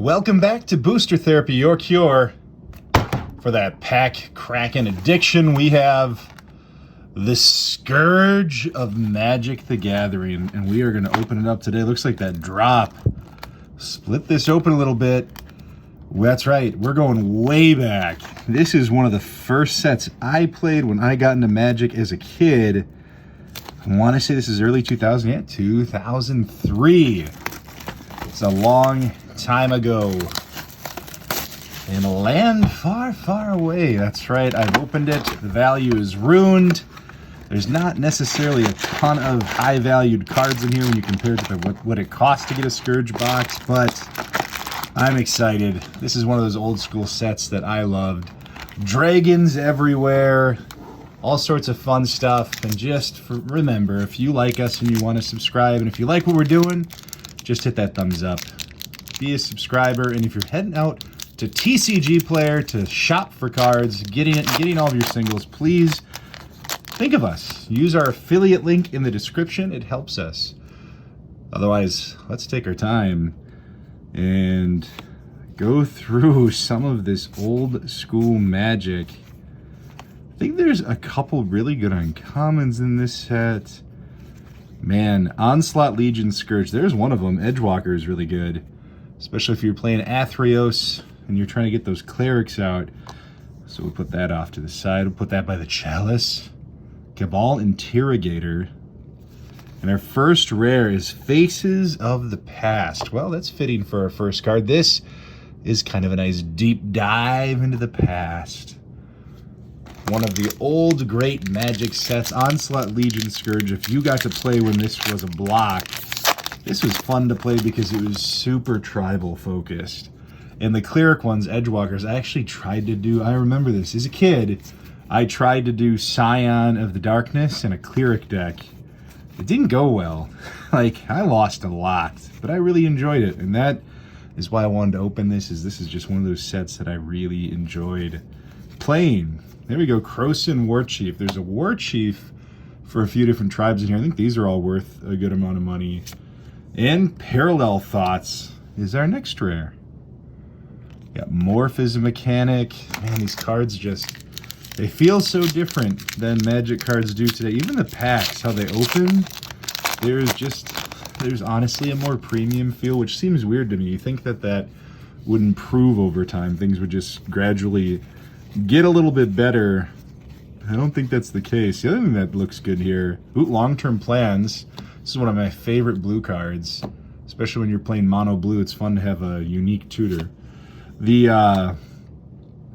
Welcome back to Booster Therapy, your cure for that pack cracking addiction. We have the Scourge of Magic the Gathering, and we are going to open it up today. Looks like that drop. Split this open a little bit. That's right, we're going way back. This is one of the first sets I played when I got into Magic as a kid. I want to say this is early 2000, yeah, 2003. It's a long time ago. In a land far, far away. That's right, I've opened it. The value is ruined. There's not necessarily a ton of high-valued cards in here when you compare it to what it costs to get a Scourge box, but I'm excited. This is one of those old-school sets that I loved. Dragons everywhere, all sorts of fun stuff, and remember, if you like us and you want to subscribe, and if you like what we're doing, just hit that thumbs up. Be a subscriber, and if you're heading out to TCG Player to shop for cards, getting all of your singles, please think of us. Use our affiliate link in the description. It helps us. Otherwise, let's take our time and go through some of this old school Magic. I think there's a couple really good uncommons in this set. Man, Onslaught, Legion, Scourge. There's one of them. Edgewalker is really good, especially if you're playing Athreos and you're trying to get those clerics out. So we'll put that off to the side. We'll put that by the Chalice. Cabal Interrogator. And our first rare is Faces of the Past. Well, that's fitting for our first card. This is kind of a nice deep dive into the past. One of the old great Magic sets, Onslaught, Legion, Scourge. If you got to play when this was a block, this was fun to play because it was super tribal focused. And the cleric ones, Edgewalkers, I actually tried to do, I remember this as a kid, I tried to do Scion of the Darkness in a cleric deck. It didn't go well. Like, I lost a lot, but I really enjoyed it. And that is why I wanted to open this, is this is just one of those sets that I really enjoyed playing. There we go, Krosan Warchief. There's a Warchief for a few different tribes in here. I think these are all worth a good amount of money. And Parallel Thoughts is our next rare. Got Morph as a mechanic. Man, these cards they feel so different than Magic cards do today. Even the packs, how they open, there's honestly a more premium feel, which seems weird to me. You think that would improve over time. Things would just gradually get a little bit better. I don't think that's the case. The other thing that looks good here, Long-Term Plans. This is one of my favorite blue cards, especially when you're playing mono blue. It's fun to have a unique tutor. The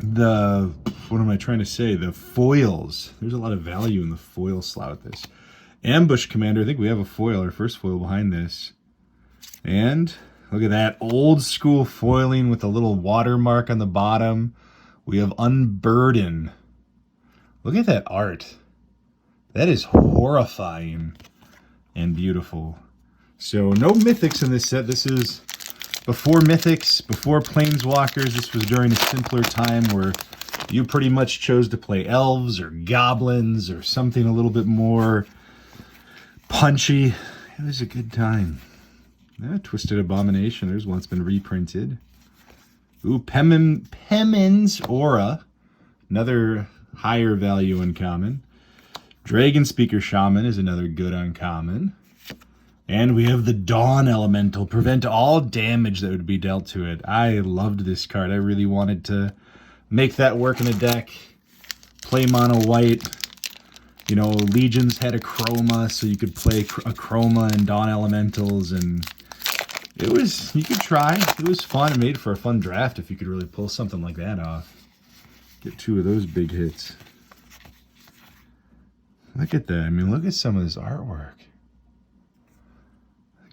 what am I trying to say? The foils. There's a lot of value in the foil slot with this. Ambush Commander. I think we have a foil, our first foil behind this. And look at that old school foiling with a little watermark on the bottom. We have Unburden. Look at that art. That is horrifying and beautiful. So no mythics in this set. This is before mythics, before planeswalkers. This was during a simpler time where you pretty much chose to play elves or goblins or something a little bit more punchy. It was a good time. Twisted Abomination. There's one that's been reprinted. Pemin's Aura. Another higher value uncommon. Dragon Speaker Shaman is another good uncommon. And we have the Dawn Elemental. Prevent all damage that would be dealt to it. I loved this card. I really wanted to make that work in a deck. Play mono white. You know, Legions had a chroma, so you could play a chroma and Dawn Elementals, and you could try. It was fun. It made for a fun draft if you could really pull something like that off. Get two of those big hits. Look at that. I mean, look at some of this artwork.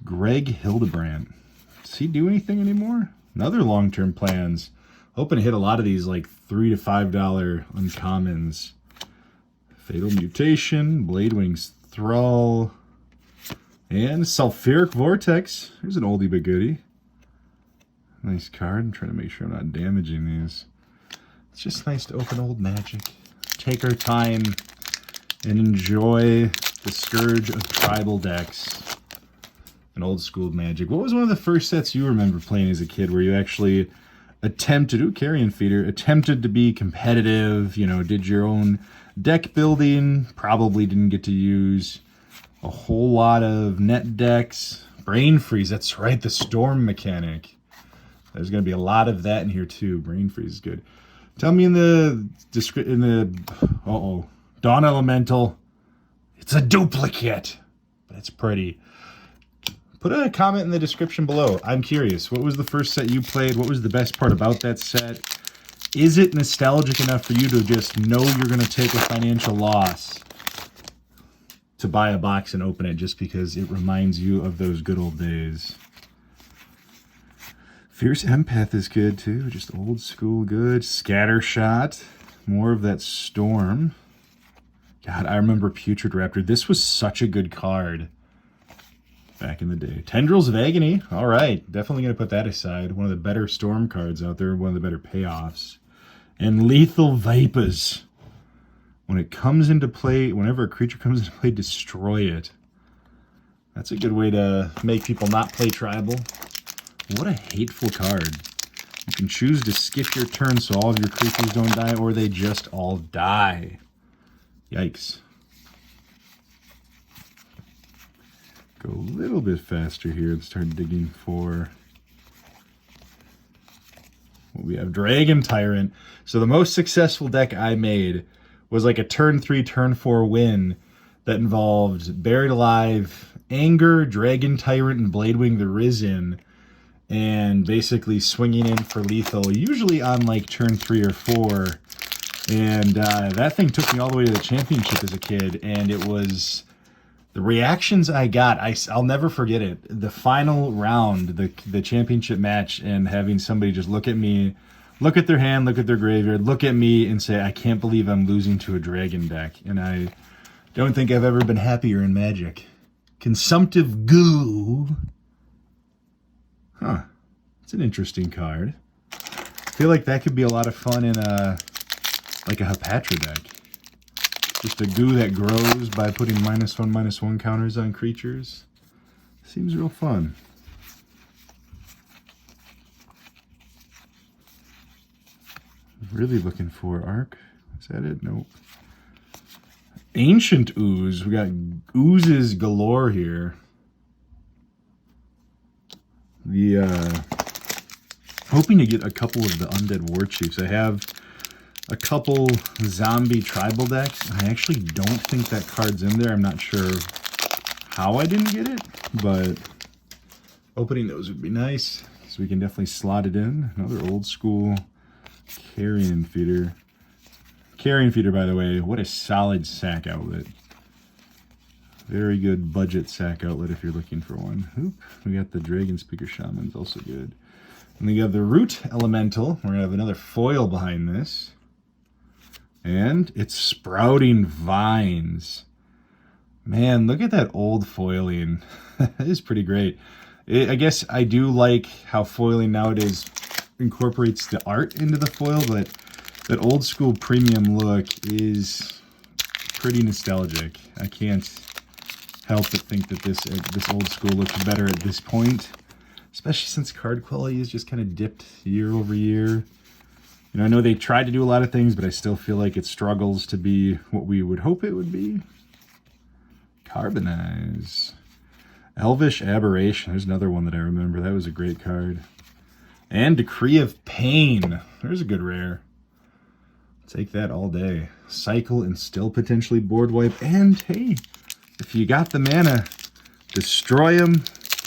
Greg Hildebrandt. Does he do anything anymore? Another Long-Term Plans. Hoping to hit a lot of these like $3 to $5 uncommons. Fatal Mutation, Bladewing's Thrall, and Sulfuric Vortex. Here's an oldie but goodie. Nice card. I'm trying to make sure I'm not damaging these. It's just nice to open old Magic. Take our time and enjoy the Scourge of tribal decks. an old school Magic. What was one of the first sets you remember playing as a kid where you actually attempted, Carrion Feeder, attempted to be competitive, you know, did your own deck building, probably didn't get to use a whole lot of net decks. Brain Freeze, that's right, the Storm mechanic. There's going to be a lot of that in here too. Brain Freeze is good. Tell me in the Dawn Elemental, it's a duplicate, but it's pretty. Put a comment in the description below. I'm curious. What was the first set you played? What was the best part about that set? Is it nostalgic enough for you to just know you're going to take a financial loss to buy a box and open it just because it reminds you of those good old days? Fierce Empath is good too. Just old school good. Scattershot. More of that Storm. God, I remember Putrid Raptor. This was such a good card back in the day. Tendrils of Agony. All right. Definitely going to put that aside. One of the better Storm cards out there. One of the better payoffs. And Lethal Vipers. When it comes into play, whenever a creature comes into play, destroy it. That's a good way to make people not play Tribal. What a hateful card. You can choose to skip your turn so all of your creatures don't die, or they just all die. Yikes. Go a little bit faster here and start digging for what we have. Dragon Tyrant. So the most successful deck I made was like a turn 3, turn 4 win that involved Buried Alive, Anger, Dragon Tyrant, and Bladewing the Risen, and basically swinging in for lethal, usually on like turn 3 or 4. And that thing took me all the way to the championship as a kid, and it was the reactions I got. I'll never forget it. The final round, the championship match, and having somebody just look at me, look at their hand, look at their graveyard, look at me, and say, I can't believe I'm losing to a dragon deck. And I don't think I've ever been happier in Magic. Consumptive Goo. Huh. It's an interesting card. I feel like that could be a lot of fun in like a Hapatra deck. Just a goo that grows by putting -1/-1 counters on creatures. Seems real fun. Really looking for Arc. Is that it? Nope. Ancient Ooze. We got oozes galore here. Hoping to get a couple of the Undead Warchiefs. I have a couple zombie tribal decks. I actually don't think that card's in there. I'm not sure how I didn't get it, but opening those would be nice. So we can definitely slot it in. Another old school Carrion Feeder. Carrion Feeder, by the way, what a solid sack outlet. Very good budget sack outlet if you're looking for one. Oop, we got the Dragon Speaker Shaman's also good. And we have the Root Elemental. We're going to have another foil behind this. And it's Sprouting Vines. Man, look at that old foiling. That is pretty great. I guess I do like how foiling nowadays incorporates the art into the foil, but that old school premium look is pretty nostalgic. I can't help but think that this old school looks better at this point, especially since card quality has just kind of dipped year over year. You know, I know they tried to do a lot of things, but I still feel like it struggles to be what we would hope it would be. Carbonize. Elvish Aberration. There's another one that I remember. That was a great card. And Decree of Pain. There's a good rare. Take that all day. Cycle and still potentially board wipe. And hey, if you got the mana, destroy them.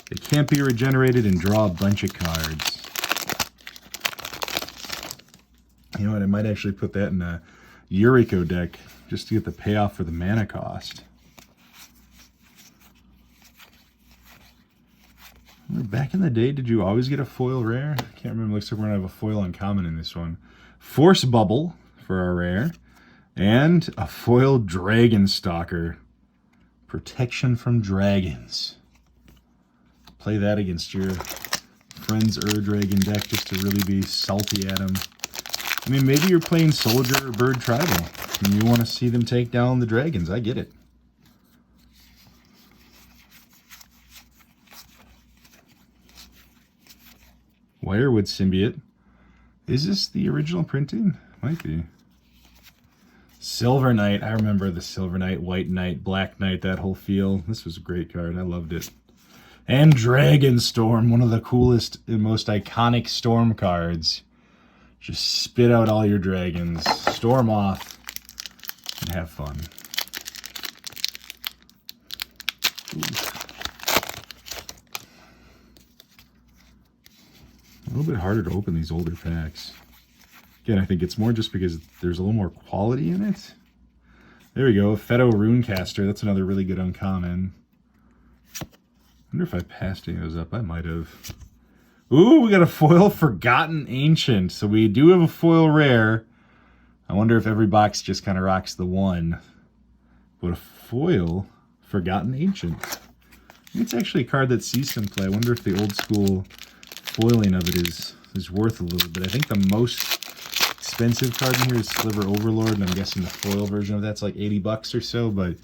They can't be regenerated and draw a bunch of cards. You know what? I might actually put that in a Yuriko deck just to get the payoff for the mana cost. Back in the day, did you always get a foil rare? I can't remember. Looks like we're going to have a foil uncommon in this one. Force Bubble for our rare. And a foil Dragon Stalker. Protection from dragons. Play that against your friend's Dragon deck just to really be salty at them. I mean, maybe you're playing Soldier or Bird Tribal and you want to see them take down the dragons. I get it. Wirewood Symbiote. Is this the original printing? Might be. Silver Knight. I remember the Silver Knight, White Knight, Black Knight, that whole feel. This was a great card. I loved it. And Dragon Storm, one of the coolest and most iconic Storm cards. Just spit out all your dragons, storm off, and have fun. Ooh. A little bit harder to open these older packs. Again, I think it's more just because there's a little more quality in it. There we go, Feto Runecaster. That's another really good uncommon. I wonder if I passed any of those up. I might have. Ooh, we got a foil Forgotten Ancient. So we do have a foil rare. I wonder if every box just kind of rocks the one. But a foil Forgotten Ancient. It's actually a card that sees some play. I wonder if the old school foiling of it is worth a little bit. I think the most expensive card in here is Sliver Overlord, and I'm guessing the foil version of that's like 80 bucks or so. But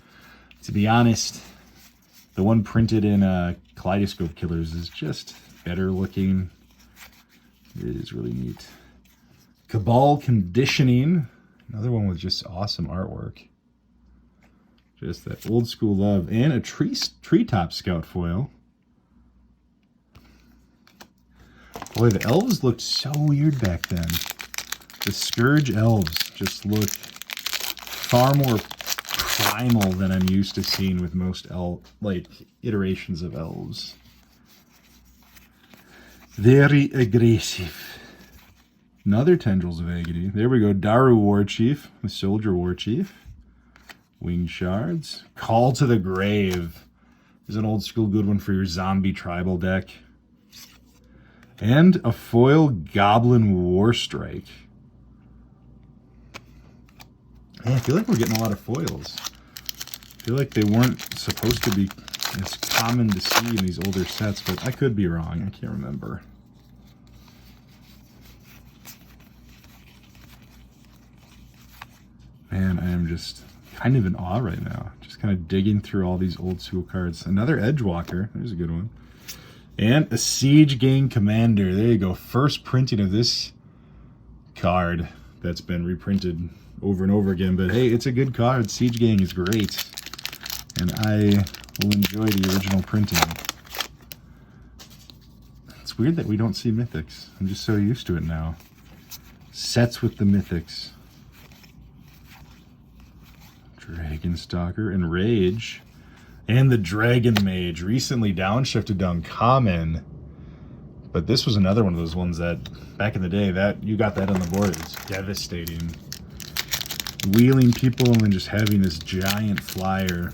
to be honest, the one printed in Kaleidoscope Killers is just better looking. It is really neat. Cabal Conditioning, another one with just awesome artwork. Just that old school love. And a Treetop Scout foil. Boy, the elves looked so weird back then. The Scourge elves just look far more primal than I'm used to seeing with most iterations of elves. Very aggressive. Another Tendrils of Agony. There we go. Daru Warchief, the Soldier Warchief. Wing Shards. Call to the Grave. This is an old school good one for your zombie tribal deck. And a foil Goblin Warstrike. Man, I feel like we're getting a lot of foils. I feel like they weren't supposed to be as common to see in these older sets, but I could be wrong. I can't remember. Man, I am just kind of in awe right now. Just kind of digging through all these old school cards. Another Edgewalker. There's a good one. And a Siege Gang Commander. There you go. First printing of this card that's been reprinted over and over again. But hey, it's a good card. Siege Gang is great. And I will enjoy the original printing. It's weird that we don't see Mythics. I'm just so used to it now. Sets with the Mythics. Dragon Stalker and Rage. And the Dragon Mage, recently downshifted to uncommon. But this was another one of those ones that, back in the day, that you got that on the board. It was devastating. Wheeling people and then just having this giant flyer.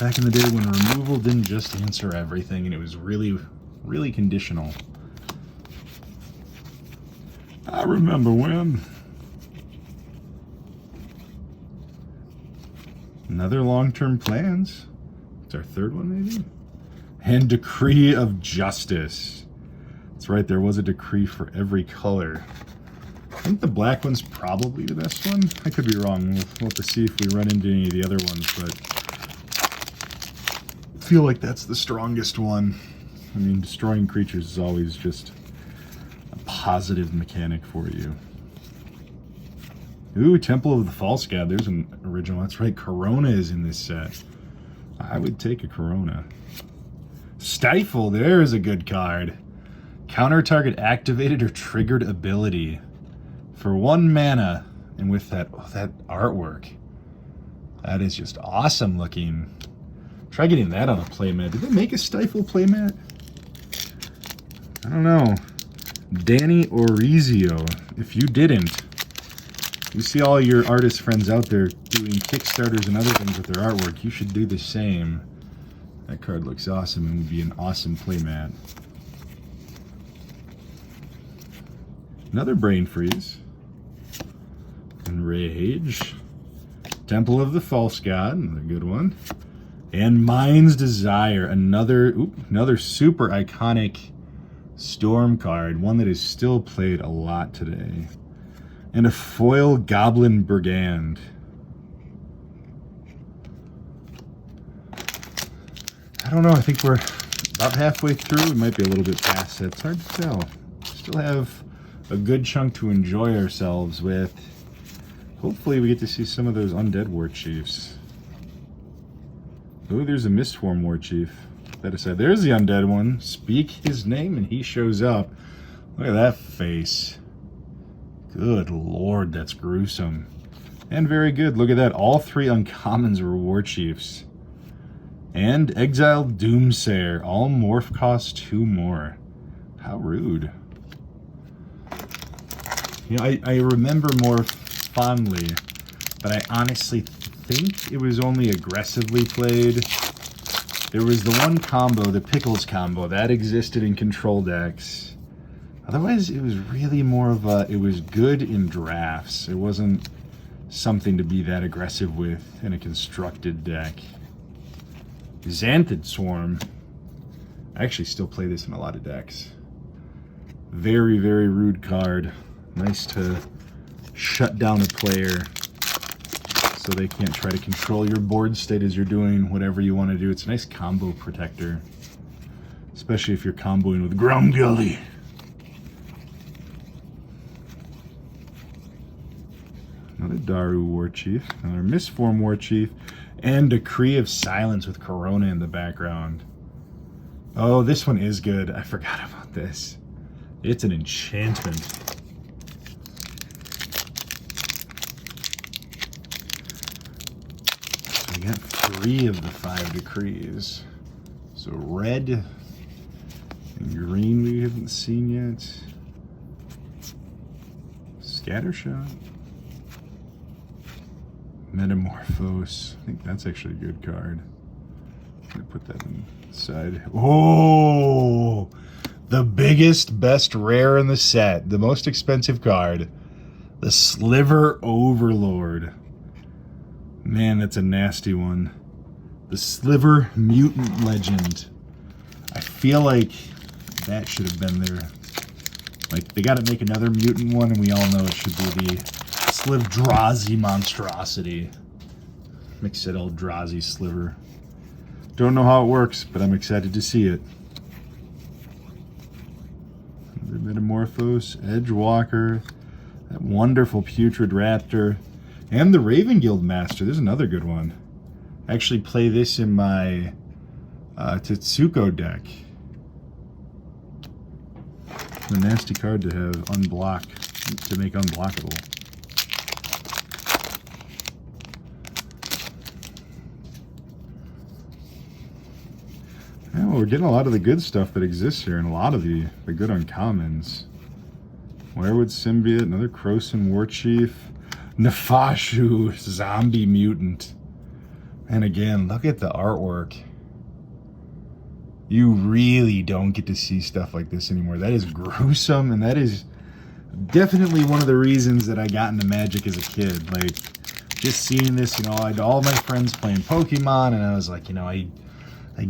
Back in the day when removal didn't just answer everything, and it was really, really conditional. I remember when. Another Long-Term Plans. It's our third one, maybe? And Decree of Justice. That's right, there was a decree for every color. I think the black one's probably the best one. I could be wrong. We'll have to see if we run into any of the other ones, but I feel like that's the strongest one. I mean, destroying creatures is always just a positive mechanic for you. Ooh, Temple of the False God. There's an original. That's right, Corona is in this set. I would take a Corona. Stifle, there is a good card. Counter target activated or triggered ability. For 1 mana, and with that artwork. That is just awesome looking. Try getting that on a playmat. Did they make a Stifle playmat? I don't know. Danny Orizio, if you didn't, you see all your artist friends out there doing Kickstarters and other things with their artwork, you should do the same. That card looks awesome and would be an awesome playmat. Another Brain Freeze. And Rage. Temple of the False God, another good one. And Mind's Desire, another super iconic Storm card, one that is still played a lot today. And a foil Goblin Brigand. I don't know, I think we're about halfway through. We might be a little bit past it. It's hard to tell. Still have a good chunk to enjoy ourselves with. Hopefully we get to see some of those undead Warchiefs. Oh, there's a Mistform Warchief. That aside, there's the undead one. Speak his name and he shows up. Look at that face. Good lord, that's gruesome. And very good. Look at that. All 3 uncommons were Warchiefs. And Exiled Doomsayer. All morph cost 2 more. How rude. You know, I remember more fondly, but I honestly think it was only aggressively played. There was the one combo, the Pickles combo, that existed in control decks. Otherwise, it was really more of a, it was good in drafts. It wasn't something to be that aggressive with in a constructed deck. Xanthid Swarm. I actually still play this in a lot of decks. Very, very rude card. Nice to shut down a player so they can't try to control your board state as you're doing whatever you want to do. It's a nice combo protector, especially if you're comboing with Grumgully. Another Daru Warchief, another Mistform Warchief, and Decree of Silence with Corona in the background. Oh, this one is good. I forgot about this. It's an enchantment. So we got 3 of the 5 decrees. So red and green we haven't seen yet. Scattershot. Metamorphose. I think that's actually a good card. I'm gonna put that inside. Oh! The biggest, best rare in the set. The most expensive card. The Sliver Overlord. Man, that's a nasty one. The Sliver Mutant Legend. I feel like that should have been there. Like, they gotta make another mutant one, and we all know it should be the Slivdrazi Monstrosity. Mix it Eldrazi Sliver. Don't know how it works, but I'm excited to see it. The Metamorphose, Edgewalker, that wonderful Putrid Raptor, and the Raven Guild Master. There's another good one. I actually play this in my Tetsuko deck. A nasty card to have unblock, to make unblockable. Yeah, well, we're getting a lot of the good stuff that exists here, and a lot of the good uncommons. Werewood Symbiote, another Krosan Warchief, Nefashu, Zombie Mutant. And again, look at the artwork. You really don't get to see stuff like this anymore. That is gruesome, and that is definitely one of the reasons that I got into Magic as a kid. Like, just seeing this, you know, I had all my friends playing Pokemon, and I was like, you know, I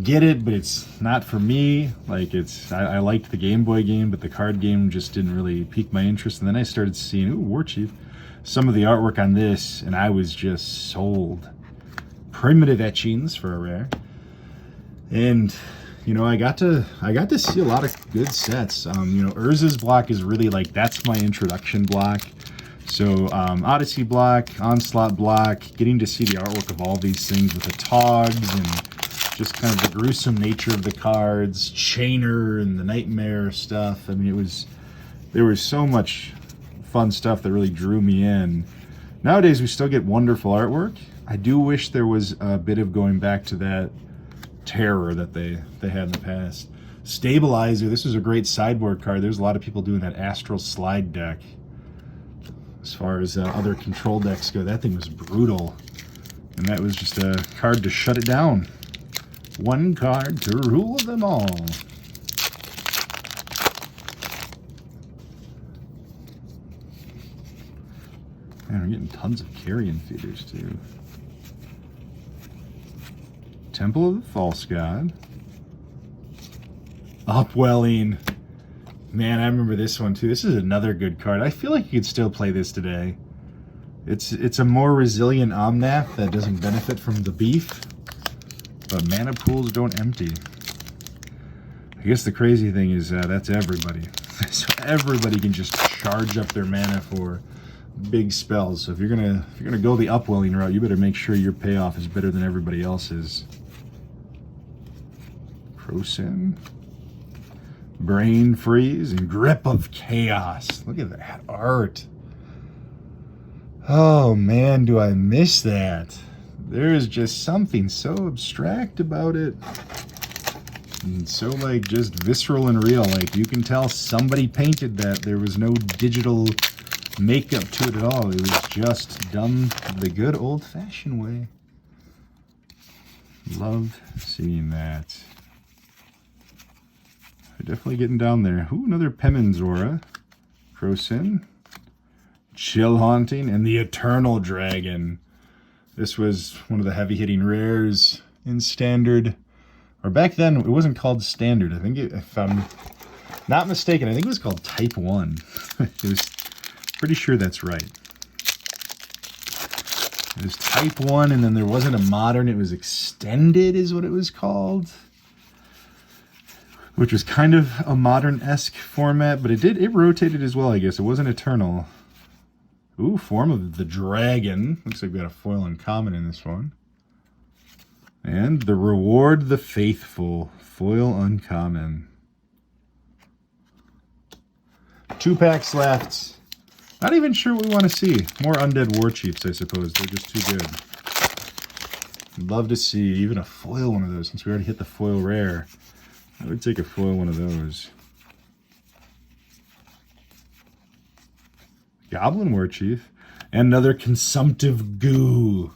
get it, but it's not for me. Like, I liked the Game Boy game, but the card game just didn't really pique my interest. And then I started seeing, ooh, Warchief, some of the artwork on this, and I was just sold. Primitive etchings for a rare. And, you know, I got to see a lot of good sets. You know, Urza's block is really like, that's my introduction block. So, Odyssey block, Onslaught block, getting to see the artwork of all these things with the Togs and just kind of the gruesome nature of the cards, Chainer and the Nightmare stuff. I mean, there was so much fun stuff that really drew me in. Nowadays, we still get wonderful artwork. I do wish there was a bit of going back to that terror that they had in the past. Stabilizer, this is a great sideboard card. There's a lot of people doing that Astral Slide deck. As far as other control decks go, that thing was brutal. And that was just a card to shut it down. One card to rule them all. Man, we're getting tons of Carrion Feeders too. Temple of the False God. Upwelling. Man, I remember this one too. This is another good card. I feel like you could still play this today. It's a more resilient Omnath that doesn't benefit from the beef. But mana pools don't empty. I guess the crazy thing is that's everybody. So everybody can just charge up their mana for big spells. So if you're gonna go the upwelling route, you better make sure your payoff is better than everybody else's. Krosan, Brain Freeze, and Grip of Chaos. Look at that art. Oh man, do I miss that. There is just something so abstract about it. And so like just visceral and real. Like you can tell somebody painted that. There was no digital makeup to it at all. It was just done the good old-fashioned way. Love seeing that. We're definitely getting down there. Ooh, another Pemin's Aura. Krosan. Chill Haunting, and the Eternal Dragon. This was one of the heavy-hitting rares in Standard. Or back then, it wasn't called Standard. I think, if I'm not mistaken, I think it was called Type 1. It was pretty sure that's right. It was Type 1, and then there wasn't a Modern. It was Extended is what it was called. Which was kind of a Modern-esque format, but it rotated as well, I guess. It wasn't Eternal. Ooh, Form of the Dragon. Looks like we got a foil uncommon in this one. And the Reward the Faithful. Foil uncommon. 2 packs left. Not even sure what we want to see. More Undead Warchiefs, I suppose. They're just too good. Love to see even a foil one of those. Since we already hit the foil rare, I would take a foil one of those. Goblin Warchief, and another Consumptive Goo.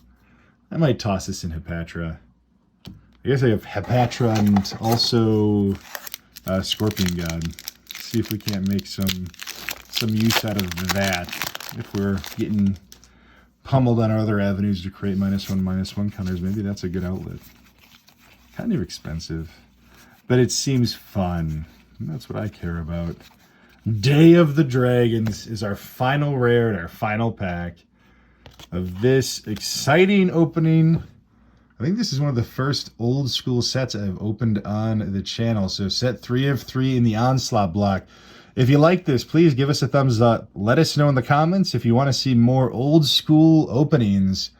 I might toss this in Hepatra. I guess I have Hepatra and also Scorpion God. See if we can't make some use out of that. If we're getting pummeled on our other avenues to create -1/-1 counters, maybe that's a good outlet. Kind of expensive, but it seems fun. And that's what I care about. Day of the Dragons is our final rare and our final pack of this exciting opening. I think this is one of the first old school sets I've opened on the channel. So set 3 of 3 in the Onslaught block. If you like this, please give us a thumbs up. Let us know in the comments if you want to see more old school openings.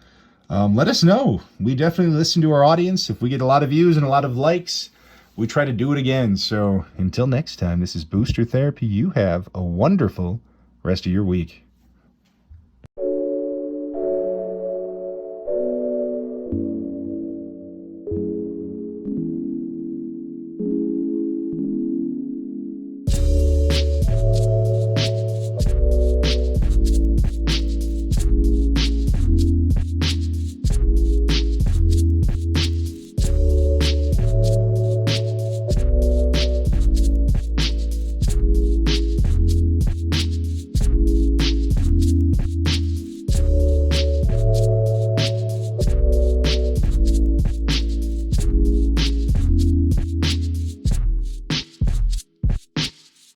Let us know. We definitely listen to our audience. If we get a lot of views and a lot of likes, we try to do it again. So until next time, this is Booster Therapy. You have a wonderful rest of your week.